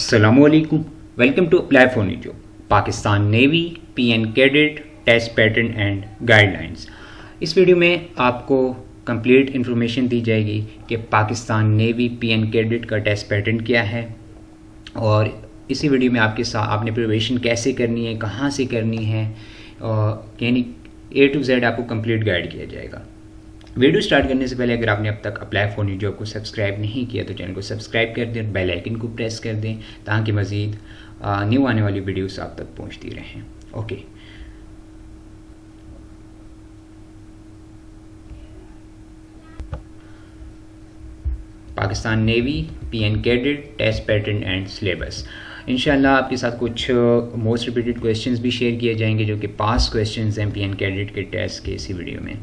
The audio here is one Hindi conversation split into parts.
अस्सलामुअलैकुम। Welcome to apply for new job. Pakistan navy PN cadet test pattern and guidelines. इस वीडियो में आपको कंप्लीट इन्फॉर्मेशन दी जाएगी कि पाकिस्तान नेवी पीएन कैडेट का टेस्ट पैटर्न क्या है, और इसी वीडियो में आपके साथ आपने प्रिपरेशन कैसे करनी है, कहाँ से करनी है, यानी A to Z आपको कंप्लीट गाइड किया जाएगा। वीडियो स्टार्ट करने से पहले अगर आपने अब तक अप्लाई फॉर न्यू जॉब को सब्सक्राइब नहीं किया तो चैनल को सब्सक्राइब कर दें, बेल आइकन को प्रेस कर दें ताकि मज़ीद न्यू आने वाली वीडियोस आप तक पहुंचती रहें। Okay, Pakistan navy PN cadet test pattern and syllabus. इंशाल्लाह आपके साथ कुछ मोस्ट रिपीटेड क्वेश्चंस भी शेयर किए जाएंगे जो कि पास क्वेश्चंस हैं पीएन कैडेट के टेस्ट के इसी वीडियो में।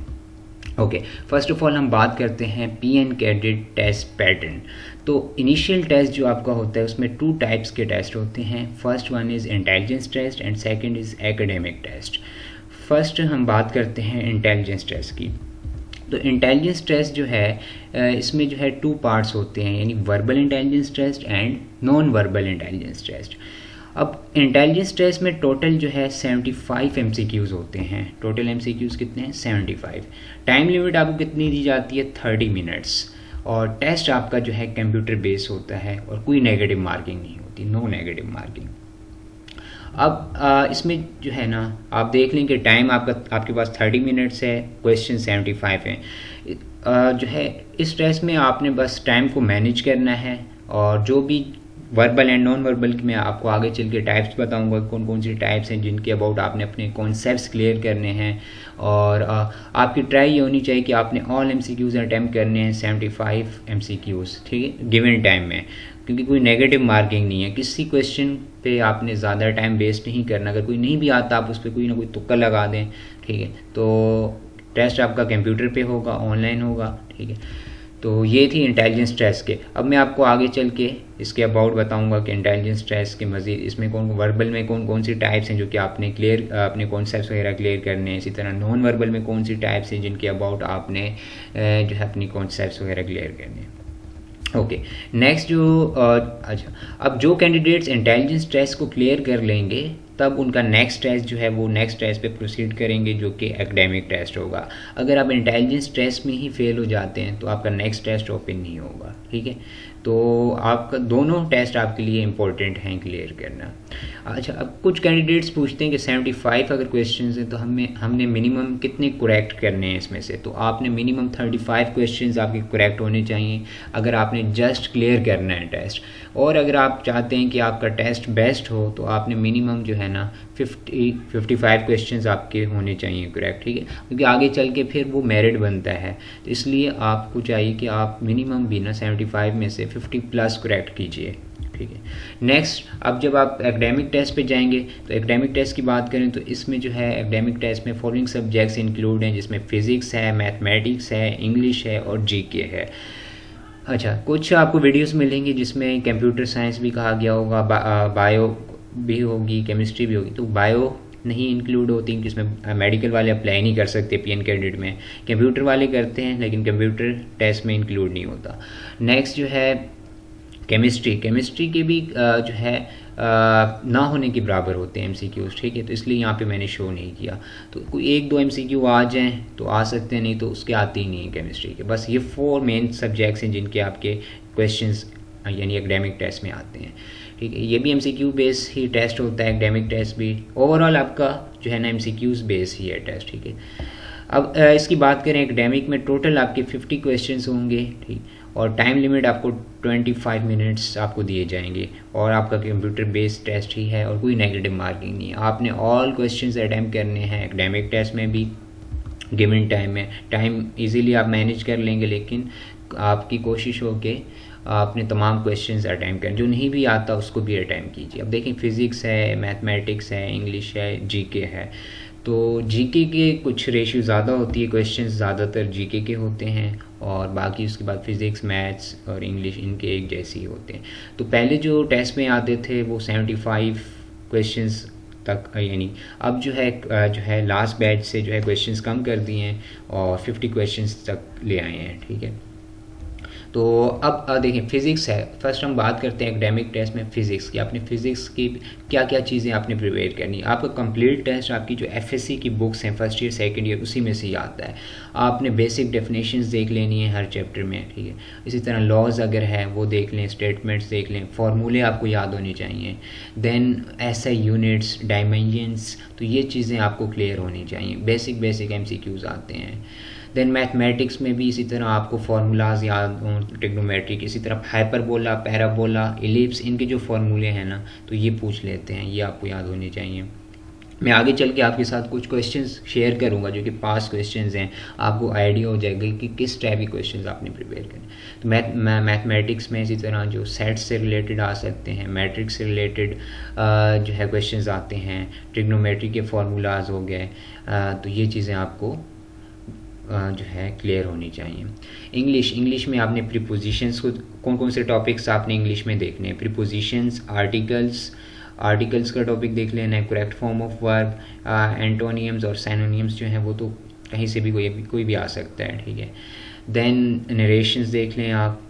ओके, फर्स्ट ऑफ ऑल हम बात करते हैं पीएन कैडेट टेस्ट पैटर्न। तो इनिशियल टेस्ट जो आपका होता है उसमें 2 टाइप्स के टेस्ट होते हैं। First one is intelligence test and second is academic test. First हम बात करते हैं इंटेलिजेंस टेस्ट की। तो इंटेलिजेंस टेस्ट जो है इसमें जो है 2 पार्ट्स होते हैं, यानी verbal intelligence test and non verbal intelligence test. अब इंटेलिजेंस टेस्ट में टोटल जो है 75 MCQs होते हैं। टोटल MCQs कितने हैं? 75। टाइम लिमिट आपको कितनी दी जाती है? 30 मिनट्स। और टेस्ट आपका जो है कंप्यूटर बेस होता है और कोई नेगेटिव मार्किंग नहीं होती, नो नेगेटिव मार्किंग। अब इसमें जो है ना आप देख लें कि टाइम आपके पास 30 मिनट्स है, क्वेश्चन 75 हैं। जो है इस टेस्ट में आपने बस टाइम को मैनेज करना है, और जो भी वर्बल एंड नॉन वर्बल की मैं आपको आगे चल के टाइप्स बताऊंगा कौन कौन सी टाइप्स हैं जिनके अबाउट आपने अपने कॉन्सेप्ट्स क्लियर करने हैं। और आपकी ट्राई ये होनी चाहिए कि आपने ऑल MCQs अटैम्प्ट करने हैं, 75 MCQs, ठीक है, गिवन टाइम में, क्योंकि कोई नेगेटिव मार्किंग नहीं है। किसी क्वेश्चन पे आपने ज़्यादा टाइम वेस्ट नहीं करना। अगर कोई नहीं भी आता आप उस पर कोई ना कोई तुक्का लगा दें, ठीक है। तो टेस्ट आपका कंप्यूटर पे होगा, ऑनलाइन होगा, ठीक है। तो ये थी इंटेलिजेंस टेस्ट के। अब मैं आपको आगे चल के इसके अबाउट बताऊंगा कि इंटेलिजेंस टेस्ट के मज़ीद इसमें वर्बल में कौन कौन सी टाइप्स हैं जो कि आपने अपने कॉन्सेप्ट्स वगैरह क्लियर करने हैं। इसी तरह नॉन वर्बल में कौन सी टाइप्स हैं जिनके अबाउट आपने जो है अपनी कॉन्सेप्ट्स वगैरह क्लियर करने हैं। ओके, नेक्स्ट अच्छा, अब जो कैंडिडेट्स इंटेलिजेंस टेस्ट को क्लियर कर लेंगे तब उनका नेक्स्ट टेस्ट जो है वो नेक्स्ट टेस्ट पे प्रोसीड करेंगे जो कि एकेडमिक टेस्ट होगा। अगर आप इंटेलिजेंस टेस्ट में ही फेल हो जाते हैं तो आपका नेक्स्ट टेस्ट ओपन नहीं होगा, ठीक है। तो आपका दोनों टेस्ट आपके लिए इम्पोर्टेंट हैं क्लियर करना। अच्छा, अब कुछ कैंडिडेट्स पूछते हैं कि 75 अगर क्वेश्चंस हैं तो हमने मिनिमम कितने करेक्ट करने हैं इसमें से। तो आपने मिनिमम 35 क्वेश्चंस आपके करेक्ट होने चाहिए अगर आपने जस्ट क्लियर करना है टेस्ट। और अगर आप चाहते हैं कि आपका टेस्ट बेस्ट हो तो आपने मिनिमम जो है ना 55 क्वेश्चंस आपके होने चाहिए करेक्ट, ठीक है, क्योंकि आगे चल के फिर वो मेरिट बनता है। तो इसलिए आपको चाहिए कि आप मिनिमम भी ना 75 में से 50+ करेक्ट कीजिए, ठीक है। नेक्स्ट, अब जब आप एकेडमिक टेस्ट पे जाएंगे तो एकेडमिक टेस्ट की बात करें तो इसमें जो है एकेडमिक टेस्ट में फॉलोइंग सब्जेक्ट्स इंक्लूड हैं, जिसमें फिज़िक्स है, मैथमेटिक्स है, इंग्लिश है और GK है। अच्छा, कुछ आपको वीडियोस मिलेंगी जिसमें कंप्यूटर साइंस भी कहा गया होगा, बायो भी होगी, केमिस्ट्री भी होगी। तो बायो नहीं इंक्लूड होती क्योंकि इसमें मेडिकल वाले अप्लाई नहीं कर सकते पीएन कैडेट में। कंप्यूटर वाले करते हैं लेकिन कंप्यूटर टेस्ट में इंक्लूड नहीं होता। नेक्स्ट जो है केमिस्ट्री के भी जो है ना होने के बराबर होते हैं MCQs, ठीक है। तो इसलिए यहाँ पे मैंने शो नहीं किया। तो कोई 1-2 MCQ आ जाएं तो आ सकते हैं, नहीं तो उसके आते ही नहीं है केमिस्ट्री के। बस ये 4 मेन सब्जेक्ट्स हैं जिनके आपके क्वेश्चंस यानी एकेडमिक टेस्ट में आते हैं, ठीक है। ये भी MCQ बेस ही टेस्ट होता है, एकेडमिक टेस्ट भी। ओवरऑल आपका जो है ना MCQs बेस ही है टेस्ट, ठीक है। अब इसकी बात करें एकेडमिक में टोटल आपके 50 क्वेश्चंस होंगे, ठीक, और टाइम लिमिट आपको 25 मिनट्स आपको दिए जाएंगे। और आपका कंप्यूटर बेस्ड टेस्ट ही है और कोई नेगेटिव मार्किंग नहीं है। आपने ऑल क्वेश्चंस अटैम्प्ट करने हैं एकेडमिक टेस्ट में भी गिवन टाइम में। टाइम इजीली आप मैनेज कर लेंगे, लेकिन आपकी कोशिश हो कि आपने तमाम क्वेश्चंस अटैम्प्ट करें। जो नहीं भी आता उसको भी अटैम्प्ट कीजिए। अब देखें, फिज़िक्स है, मैथमेटिक्स है, इंग्लिश है, GK है। तो GK के कुछ रेशियो ज़्यादा होती है, क्वेश्चंस ज़्यादातर GK के होते हैं, और बाकी उसके बाद फिज़िक्स, मैथ्स और इंग्लिश इनके एक जैसे ही होते हैं। तो पहले जो टेस्ट में आते थे वो 75 क्वेश्चंस तक, यानी अब जो है लास्ट बैच से जो है क्वेश्चंस कम कर दिए हैं और 50 क्वेश्चंस तक ले आए हैं, ठीक है। तो अब देखें फिज़िक्स है, फर्स्ट हम बात करते हैं एकेडमिक टेस्ट में फ़िज़िक्स की। आपने फ़िज़िक्स की क्या क्या चीज़ें आपने प्रिपेयर करनी। आपका कंप्लीट टेस्ट आपकी जो एफएससी की बुक्स हैं फर्स्ट ईयर सेकंड ईयर उसी में से ही आता है। आपने बेसिक डेफिनेशंस देख लेनी है हर चैप्टर में, ठीक है। इसी तरह लॉज अगर है वो देख लें, स्टेटमेंट्स देख लें, फार्मूले आपको याद होने चाहिए। देन ऐसे यूनिट्स, डायमेंशंस, तो ये चीज़ें आपको क्लियर होनी चाहिए। बेसिक एमसीक्यूज़ आते हैं। देन मैथमेटिक्स में भी इसी तरह आपको फार्मूलाज याद हों, ट्रिग्नोमेट्रिक, इसी तरह हाइपरबोला, पैराबोला, इलिप्स, इनके जो फार्मूले हैं ना तो ये पूछ लेते हैं, ये आपको याद होने चाहिए। मैं आगे चल के आपके साथ कुछ क्वेश्चंस शेयर करूंगा जो कि पास क्वेश्चंस हैं, आपको आइडिया हो जाएगा कि किस टाइप के क्वेश्चंस आपने प्रिपेयर करने। तो मैथमेटिक्स में इसी तरह जो सेट्स से रिलेटेड आ सकते हैं, मैट्रिक्स से रिलेटेड जो है क्वेश्चंस आते हैं, ट्रिग्नोमेट्री के फार्मूलाज हो गए, तो ये चीज़ें आपको जो है क्लियर होनी चाहिए। इंग्लिश में आपने प्रीपोजिशंस को, कौन कौन से टॉपिक्स आपने इंग्लिश में देखने हैं। प्रीपोजिशंस, आर्टिकल्स का टॉपिक देख लेना है, करेक्ट फॉर्म ऑफ वर्ब, एंटोनियम्स और सैनोनियम्स जो हैं वो तो कहीं से भी कोई भी आ सकता है, ठीक है। देन नरेशंस देख लें आप।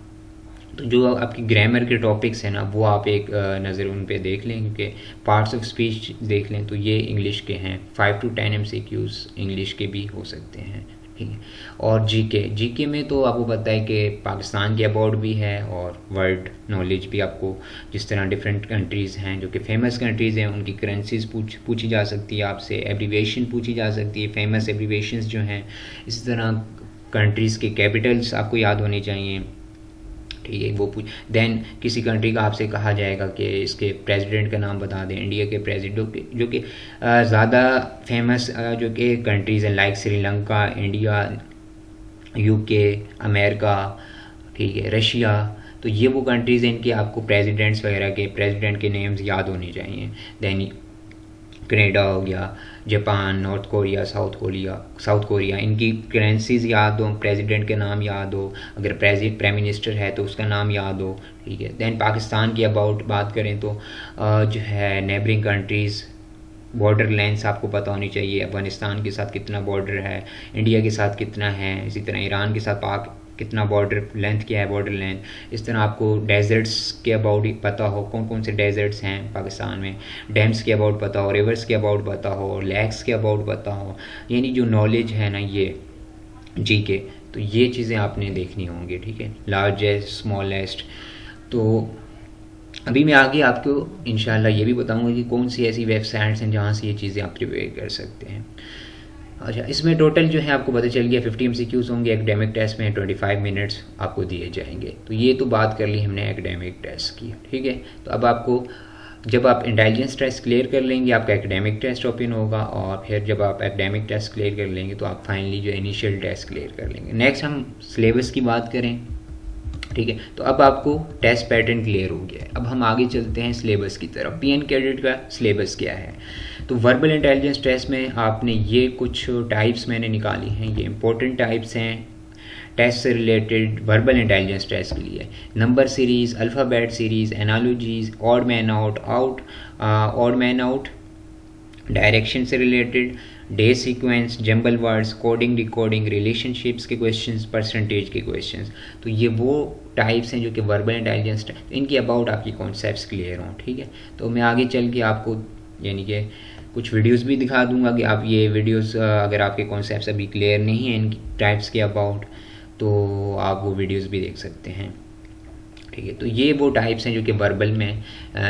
तो जो आपकी ग्रामर के टॉपिक्स हैं ना वो आप एक नज़र उन पे देख लें, क्योंकि पार्ट्स ऑफ स्पीच देख लें तो ये इंग्लिश के हैं। 5 to 10 MCQs इंग्लिश के भी हो सकते हैं, ठीक है। और जीके में तो आपको पता है कि पाकिस्तान के अबाउट भी है और वर्ल्ड नॉलेज भी, आपको जिस तरह डिफरेंट कंट्रीज़ हैं जो कि फेमस कंट्रीज़ हैं उनकी करेंसीज पूछी जा सकती है आपसे, एब्रीवेशन पूछी जा सकती है, फेमस एब्रीवेशंस जो हैं। इसी तरह कंट्रीज़ के कैपिटल्स आपको याद होने चाहिए, ठीक है। वो देन किसी कंट्री का आपसे कहा जाएगा कि इसके प्रेसिडेंट का नाम बता दें, इंडिया के प्रेसिडेंट जो कि ज़्यादा फेमस जो कि कंट्रीज़ हैं like Sri Lanka, India, UK, America, ठीक है, रशिया, तो ये वो कंट्रीज़ हैं इनके आपको प्रेसिडेंट्स वगैरह के प्रेसिडेंट के नेम्स याद होने चाहिए। दैन कनाडा हो गया, Japan, north Korea, south Korea, इनकी करेंसीज याद हो, प्रेसिडेंट के नाम याद हो, अगर प्राइम मिनिस्टर है तो उसका नाम याद हो, ठीक है। दैन पाकिस्तान की अबाउट बात करें तो जो है नेबरिंग कंट्रीज़, बॉर्डर लेंथ्स आपको पता होनी चाहिए, अफगानिस्तान के साथ कितना बॉर्डर है, इंडिया के साथ कितना है, इसी तरह ईरान के साथ पाक कितना बॉर्डर लेंथ क्या है, बॉर्डर लेंथ। इस तरह आपको डेजर्ट्स के अबाउट पता हो, कौन कौन से डेजर्ट्स हैं पाकिस्तान में, डैम्स के अबाउट पता हो, रिवर्स के अबाउट पता हो, लेक्स के अबाउट पता हो, यानी जो नॉलेज है ना ये जीके, तो ये चीज़ें आपने देखनी होंगी, ठीक है। Largest, smallest. तो अभी मैं आगे आपको इंशाल्लाह ये भी बताऊंगा कि कौन सी ऐसी वेबसाइट्स हैं जहाँ से ये चीज़ें आप प्रिपेयर कर सकते हैं। अच्छा, इसमें टोटल जो है आपको पता चल गया 50 MCQs होंगे। एकेडमिक टेस्ट में 25 मिनट्स आपको दिए जाएंगे। तो ये तो बात कर ली हमने एकेडमिक टेस्ट की, ठीक है। तो अब आपको जब आप इंटेलिजेंस टेस्ट क्लियर कर लेंगे आपका एकेडमिक टेस्ट ओपन होगा, और फिर जब आप एकेडमिक टेस्ट क्लियर कर लेंगे तो आप फाइनली जो इनिशियल टेस्ट क्लियर कर लेंगे। नेक्स्ट हम सिलेबस की बात करें, ठीक है। तो अब आपको टेस्ट पैटर्न क्लियर हो गया है। अब हम आगे चलते हैं सिलेबस की तरफ। पीएन कैडेट का सिलेबस क्या है। तो वर्बल इंटेलिजेंस टेस्ट में आपने ये कुछ टाइप्स मैंने निकाली हैं, ये इंपॉर्टेंट टाइप्स हैं टेस्ट से रिलेटेड वर्बल इंटेलिजेंस टेस्ट के लिए। Number series, alphabet series, analogies, odd man out, direction से related, day sequence, jumble words, coding, decoding, relationships के क्वेश्चंस, परसेंटेज के क्वेश्चंस। तो ये वो टाइप्स हैं जो कि वर्बल इंटेलिजेंस, इनके अबाउट आपकी कॉन्सेप्ट्स क्लियर हों, ठीक है। तो मैं आगे चल के आपको यानी कि कुछ वीडियोस भी दिखा दूंगा कि आप ये वीडियोस अगर आपके कॉन्सेप्ट्स अभी क्लियर नहीं हैं इन टाइप्स के अबाउट तो आप वो वीडियोस भी देख सकते हैं, ठीक है। तो ये वो टाइप्स हैं जो कि वर्बल में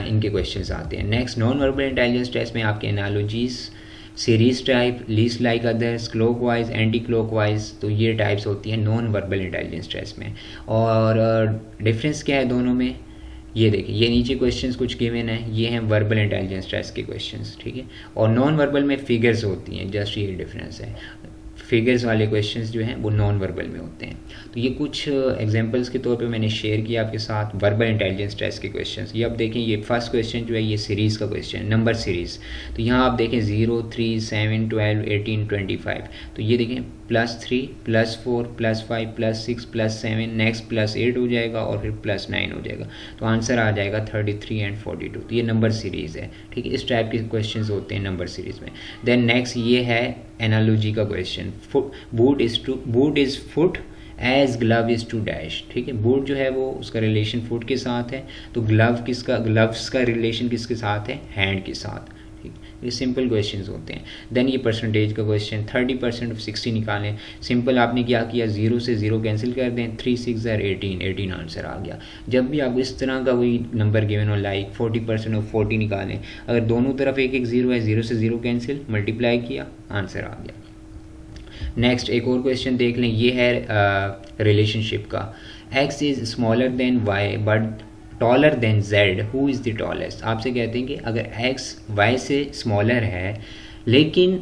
इनके क्वेश्चंस आते हैं। Next non verbal intelligence test में आपके analogies, series type, least like others, clockwise, anti clockwise, तो ये टाइप्स होती हैं नॉन वर्बल इंटेलिजेंस टेस्ट में। और डिफरेंस क्या है दोनों में, ये देखिए, ये नीचे क्वेश्चंस कुछ गिवन है, ये हैं वर्बल इंटेलिजेंस टेस्ट के क्वेश्चंस, ठीक है। और नॉन वर्बल में फिगर्स होती हैं, जस्ट ये डिफरेंस है। फिगर्स वाले क्वेश्चंस जो हैं वो नॉन वर्बल में होते हैं। तो ये कुछ एग्जांपल्स के तौर पे मैंने शेयर किया आपके साथ वर्बल इंटेलिजेंस टेस्ट के क्वेश्चंस। ये अब देखें, ये फर्स्ट क्वेश्चन जो है ये सीरीज़ का क्वेश्चन, नंबर सीरीज़। तो यहाँ आप देखें 0, 3, 7, 12, 18, 25। तो ये देखें +3, +4, +5, +6, +7, नेक्स्ट +8 हो जाएगा और फिर +9 हो जाएगा। तो आंसर आ जाएगा 33 एंड 42। तो ये नंबर सीरीज़ है, ठीक है। इस टाइप के क्वेश्चन होते हैं नंबर सीरीज़ में। देन नेक्स्ट ये है एनालॉजी का question, boot is foot as glove is to dash, ठीक है। वुड जो है वो उसका रिलेशन फुट के साथ है, तो ग्लव्स का रिलेशन किसके साथ है, हैंड के साथ, ठीक। ये सिंपल क्वेश्चंस होते हैं। देन ये परसेंटेज का क्वेश्चन, 30% ऑफ 60 निकालें। सिंपल आपने क्या किया, 0 से 0 कैंसिल कर दें, 3 6 18 आंसर आ गया। जब भी आपको इस तरह का कोई नंबर गिवन हो, लाइक 40% ऑफ 40 निकालें, अगर दोनों तरफ एक एक 0 है, 0 से 0 कैंसिल, मल्टीप्लाई किया, आंसर आ गया। नेक्स्ट एक और क्वेश्चन देख लें, ये है रिलेशनशिप का। x is smaller than y but taller than z, who is the tallest. आपसे कहते हैं कि अगर x y से स्मॉलर है लेकिन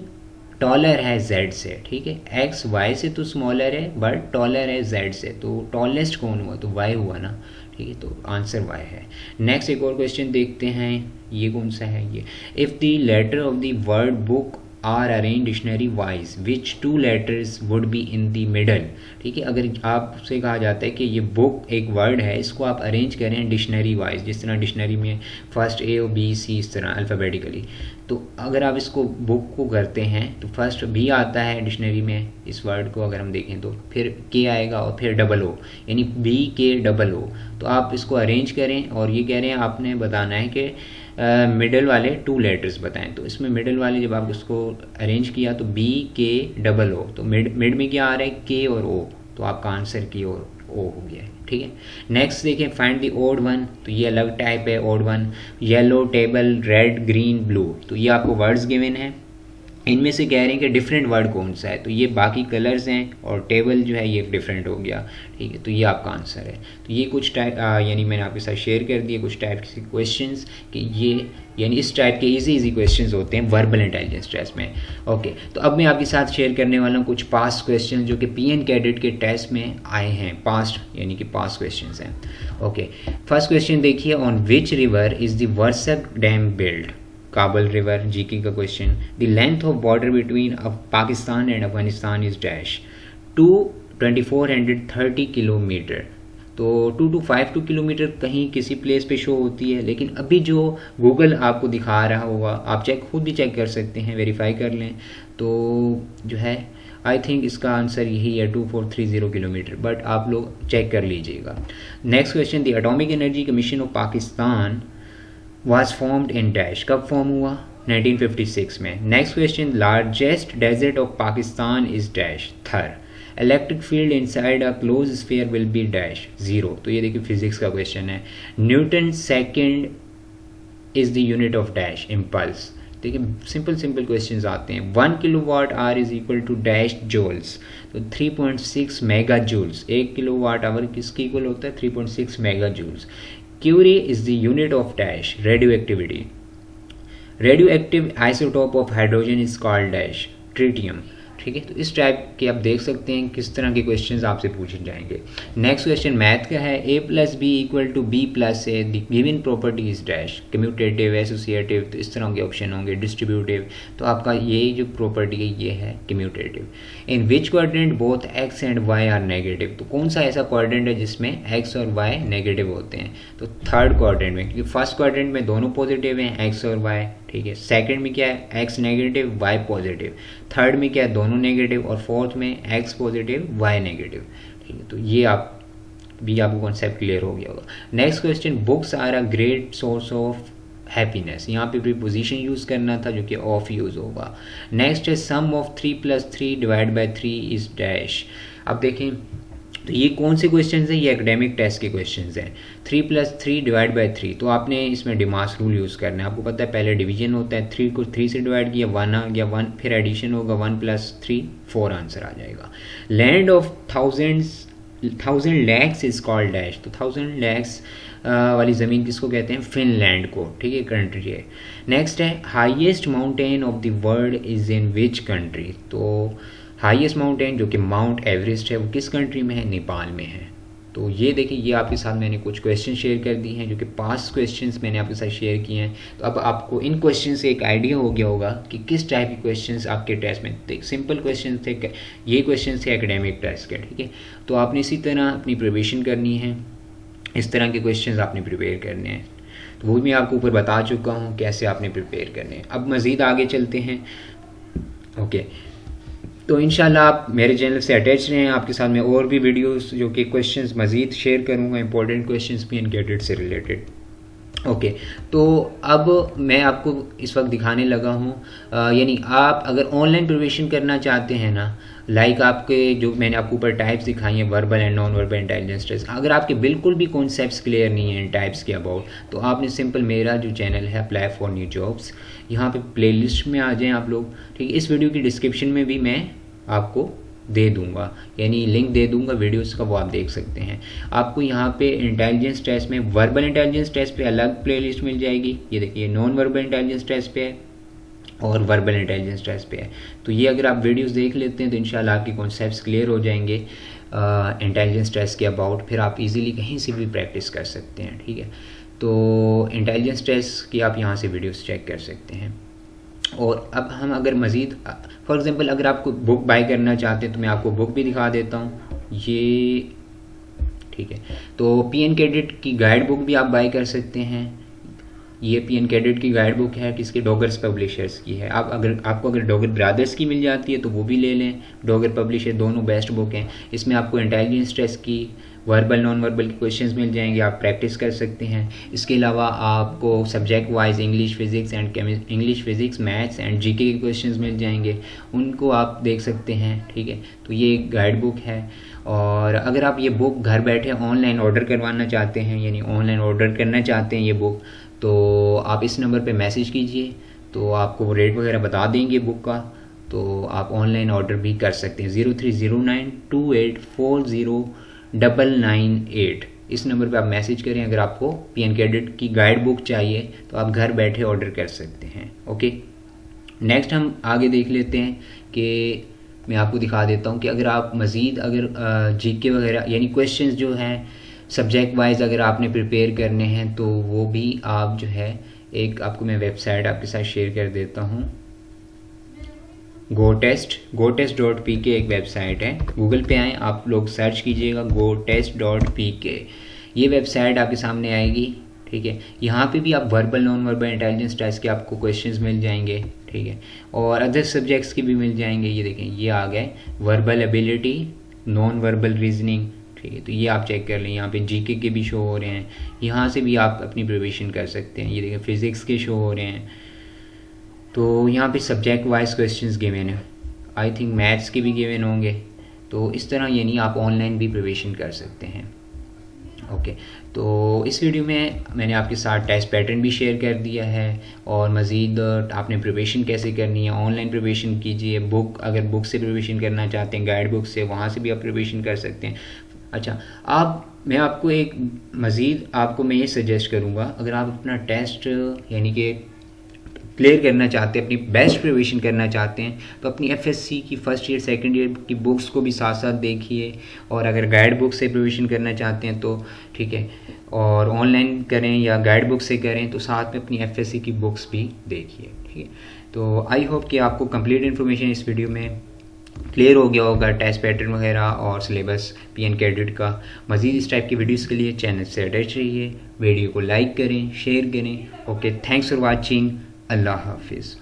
टॉलर है z से, ठीक है। x y से तो स्मॉलर है बट टॉलर है z से, तो टॉलेस्ट कौन हुआ, तो y हुआ ना, ठीक है, तो आंसर y है। नेक्स्ट एक और क्वेश्चन देखते हैं, ये कौन सा है, ये if the letter of the word book are arrange dictionary wise which 2 letters would be in the middle, ठीक है। अगर आपसे कहा जाता है कि ये बुक एक वर्ड है, इसको आप अरेंज करें डिक्शनरी वाइज, जिस तरह डिक्शनरी में फर्स्ट A और B C इस तरह अल्फ़ाबेटिकली, तो अगर आप इसको बुक को करते हैं तो फर्स्ट B आता है डिक्शनरी में, इस वर्ड को अगर हम देखें तो फिर K आएगा और फिर O, यानी BKO। तो आप इसको अरेंज करें और ये कह रहे हैं आपने बताना है कि मिडल वाले 2 लेटर्स बताएं। तो इसमें मिडल वाले जब आप इसको अरेंज किया तो BKO, तो मिड में क्या आ रहा है, K और O, तो आपका आंसर K और O हो गया है, ठीक है। नेक्स्ट देखें, फाइंड द ओड वन, तो ये अलग टाइप है odd one. Yellow, table, red, green, blue, तो ये आपको वर्ड्स गिवन है, इनमें से कह रहे हैं कि डिफरेंट वर्ड कौन सा है, तो ये बाकी कलर्स हैं और टेबल जो है ये डिफरेंट हो गया, ठीक है, तो ये आपका आंसर है। तो ये कुछ टाइप यानी मैंने आपके साथ शेयर कर दिए कुछ टाइप के क्वेश्चंस कि ये यानी इस टाइप के इजी क्वेश्चंस होते हैं वर्बल इंटेलिजेंस टेस्ट में। ओके, तो अब मैं आपके साथ शेयर करने वाला हूँ कुछ पास्ट क्वेश्चन जो कि PN कैडेट के टेस्ट में आए हैं, पास्ट यानी कि पास्ट क्वेश्चन हैं। ओके, फर्स्ट क्वेश्चन देखिए, on which river is the Warsak dam build, काबल रिवर, जीके का question. The length of border between Pakistan and Afghanistan is dash, 2430 kilometre, तो 2 to 5 किलोमीटर कहीं किसी प्लेस पे शो होती है, लेकिन अभी जो गूगल आपको दिखा रहा होगा, आप खुद भी चेक कर सकते हैं, वेरीफाई कर लें, तो जो है आई थिंक इसका आंसर यही है 2430 किलोमीटर, बट आप लोग चेक कर लीजिएगा। Next question, the atomic energy commission of Pakistan was formed in dash, कब फॉर्म हुआ, 1956 में। Next question, largest desert of Pakistan is dash, Thar. Electric field inside a close sphere will be dash, 0, तो ये देखिए फिजिक्स का क्वेश्चन है। Newton second is the unit of dash, impulse. देखिए सिंपल क्वेश्चंस आते हैं। 1 kilowatt hour is equal to dash joules, तो 3.6 मेगा जूल्स, 1 किलोवाट आवर किसके इक्वल होता है, 3.6 mega joules. Curie is the unit of dash, radioactivity. Radioactive isotope of hydrogen is called dash, tritium, ठीक है। तो इस टाइप के आप देख सकते हैं किस तरह के क्वेश्चंस आपसे पूछे जाएंगे। नेक्स्ट क्वेश्चन मैथ का है, A + B = B + A, the given property is dash, commutative, associative, तो इस तरह के ऑप्शन होंगे, डिस्ट्रीब्यूटिव, तो आपका ये जो प्रॉपर्टी है ये है commutative. In which quadrant both x and y are negative, तो कौन सा ऐसा क्वाड्रेंट है जिसमें x और y नेगेटिव होते हैं, तो थर्ड क्वाड्रेंट में, क्योंकि फर्स्ट क्वाड्रेंट में दोनों पॉजिटिव हैं x और y, ठीक है। सेकंड में क्या है, x negative y positive, third में क्या है, दोनों नेगेटिव, और फोर्थ में x पॉजिटिव y नेगेटिव, ठीक है। तो ये आपको कॉन्सेप्ट क्लियर हो गया होगा। Next question, books are a great source of happiness, यहाँ पे प्रीपोजिशन यूज़ करना था जो कि ऑफ यूज़ होगा। नेक्स्ट है, सम ऑफ 3 + 3 / 3 इज डैश। अब देखें तो ये कौन से क्वेश्चंस हैं, ये एकेडमिक टेस्ट के क्वेश्चंस हैं। 3 + 3 / 3, तो आपने इसमें डिमास रूल यूज़ करना है। आपको पता है पहले डिवीजन होता है, 3 को 3 से डिवाइड किया, 1 आ गया, 1 फिर एडिशन होगा, 1 + 3 4 आंसर आ जाएगा। Land of 1000 lakhs is called dash, तो 1000 लैक्स वाली ज़मीन किसको कहते हैं, फिनलैंड को, ठीक है, कंट्री है। नेक्स्ट है, highest mountain of the world is in which country, तो हाईएस्ट माउंटेन जो कि माउंट एवरेस्ट है वो किस कंट्री में है, नेपाल में है। तो ये देखिए, ये आपके साथ मैंने कुछ क्वेश्चन शेयर कर दिए हैं जो कि पास्ट क्वेश्चंस मैंने आपके साथ शेयर किए हैं। तो अब आपको इन क्वेश्चन से एक आइडिया हो गया होगा कि किस टाइप के क्वेश्चंस आपके टेस्ट में थे। सिंपल क्वेश्चन थे, ये क्वेश्चन थे एकेडमिक टेस्ट के, ठीक है। तो आपने इसी तरह अपनी प्रिपरेशन करनी है, इस तरह के क्वेश्चन आपने प्रिपेयर करने हैं, तो वो मैं आपको ऊपर बता चुका हूँ कैसे आपने प्रिपेयर करने हैं। अब मज़ीद आगे चलते हैं। ओके, तो इंशाल्लाह आप मेरे चैनल से अटैच रहें, आपके साथ मैं और भी वीडियोस जो कि क्वेश्चंस मज़ीद शेयर करूँगा, इंपॉर्टेंट क्वेश्चंस पीएन कैडेट से रिलेटेड। ओके, तो अब मैं आपको इस वक्त दिखाने लगा हूँ, यानी आप अगर ऑनलाइन प्रिपरेशन करना चाहते हैं ना, लाइक आपके जो मैंने आपको ऊपर टाइप्स दिखाई हैं, verbal and non verbal intelligence test, अगर आपके बिल्कुल भी कॉन्सेप्ट्स क्लियर नहीं हैं इन टाइप्स के अबाउट, तो आपने सिंपल मेरा जो चैनल है अप्लाई फॉर न्यू जॉब्स, यहाँ पे प्लेलिस्ट में आ जाएं आप लोग, ठीक है। इस वीडियो की डिस्क्रिप्शन में भी मैं आपको दे दूंगा, यानी लिंक दे दूंगा वीडियोस का, वो आप देख सकते हैं। आपको यहाँ पे इंटेलिजेंस टेस्ट में वर्बल इंटेलिजेंस टेस्ट पे अलग प्लेलिस्ट मिल जाएगी, ये देखिए नॉन वर्बल इंटेलिजेंस टेस्ट पे है और वर्बल इंटेलिजेंस टेस्ट पे है। तो ये अगर आप वीडियोस देख लेते हैं तो इंशाल्लाह आपके कॉन्सेप्ट्स क्लियर हो जाएंगे इंटेलिजेंस टेस्ट के अबाउट, फिर आप इजीली कहीं से भी प्रैक्टिस कर सकते हैं, ठीक है। तो इंटेलिजेंस टेस्ट की आप यहाँ से वीडियोस चेक कर सकते हैं। और अब हम अगर मज़ीद फॉर एग्ज़ाम्पल अगर आपको बुक बाय करना चाहते हैं तो मैं आपको बुक भी दिखा देता हूँ, ये ठीक है। तो पीएन कैडेट की गाइड बुक भी आप बाय कर सकते हैं। ये पीएन कैडेट की गाइड बुक है, किसके, डॉगर्स पब्लिशर्स की है। आप अगर आपको अगर डॉगर ब्रदर्स की मिल जाती है तो वो भी ले लें, डॉगर पब्लिशर दोनों बेस्ट बुक हैं। इसमें आपको इंटेलिजेंस टेस्ट की वर्बल नॉन वर्बल के क्वेश्चंस मिल जाएंगे, आप प्रैक्टिस कर सकते हैं। इसके अलावा आपको subject wise English physics and English physics maths and GK के क्वेश्चंस मिल जाएंगे, उनको आप देख सकते हैं, ठीक है। तो ये एक गाइड बुक है। और अगर आप ये बुक घर बैठे ऑनलाइन ऑर्डर करवाना चाहते हैं, यानी ऑनलाइन ऑर्डर करना चाहते हैं ये बुक, तो आप इस नंबर पे मैसेज कीजिए, तो आपको वो रेट वगैरह बता देंगे बुक का, तो आप ऑनलाइन ऑर्डर भी कर सकते हैं। 030928409998 इस नंबर पे आप मैसेज करें अगर आपको पीएन कैडेट की गाइड बुक चाहिए, तो आप घर बैठे ऑर्डर कर सकते हैं। ओके, नेक्स्ट हम आगे देख लेते हैं कि मैं आपको दिखा देता हूँ कि अगर आप मज़ीद अगर जीके वगैरह यानी क्वेश्चंस जो हैं सब्जेक्ट वाइज अगर आपने प्रिपेयर करने हैं, तो वो भी आप जो है एक आपको मैं वेबसाइट आपके साथ शेयर कर देता हूँ। gotest.pk एक वेबसाइट है, गूगल पे आएँ आप लोग, सर्च कीजिएगा gotest.pk, ये वेबसाइट आपके सामने आएगी, ठीक है। यहाँ पे भी आप verbal non verbal intelligence test के आपको क्वेश्चंस मिल जाएंगे, ठीक है, और अदर सब्जेक्ट्स के भी मिल जाएंगे। ये देखें, ये आ गए verbal ability, non verbal reasoning, ठीक है। तो ये आप चेक कर लें, यहाँ पे जीके के भी शो हो रहे हैं, यहाँ से भी आप अपनी प्रिपरेशन कर सकते हैं। ये देखें फिज़िक्स के शो हो रहे हैं, तो यहाँ पे सब्जेक्ट वाइज क्वेश्चंस गिवन है, आई थिंक मैथ्स के भी गिवन होंगे। तो इस तरह यानी आप ऑनलाइन भी प्रिपरेशन कर सकते हैं। ओके, तो इस वीडियो में मैंने आपके साथ टेस्ट पैटर्न भी शेयर कर दिया है, और मज़ीद आपने प्रिपरेशन कैसे करनी है, ऑनलाइन प्रिपरेशन कीजिए। बुक अगर बुक से प्रिपरेशन करना चाहते हैं, गाइड बुक से, वहाँ से भी आप प्रिपरेशन कर सकते हैं। अच्छा, मैं आपको एक मज़ीद आपको मैं ये सजेस्ट करूँगा, अगर आप अपना टेस्ट यानी कि क्लियर करना चाहते हैं, अपनी बेस्ट प्रिपरेशन करना चाहते हैं, तो अपनी एफएससी की फ़र्स्ट ईयर सेकंड ईयर की बुक्स को भी साथ साथ देखिए, और अगर गाइड बुक से प्रिपरेशन करना चाहते हैं तो ठीक है, और ऑनलाइन करें या गाइड बुक से करें, तो साथ में अपनी एफएससी की बुक्स भी देखिए, ठीक है। तो आई होप कि आपको कंप्लीट इन्फॉर्मेशन इस वीडियो में क्लियर हो गया होगा, टेस्ट पैटर्न वगैरह और सिलेबस पीएन कैडेट का। मज़ीद इस टाइप की वीडियोस के लिए चैनल से अटैच रहिए, वीडियो को लाइक करें, शेयर करें। ओके, थैंक्स फॉर वाचिंग, अल्लाह हाफिज़।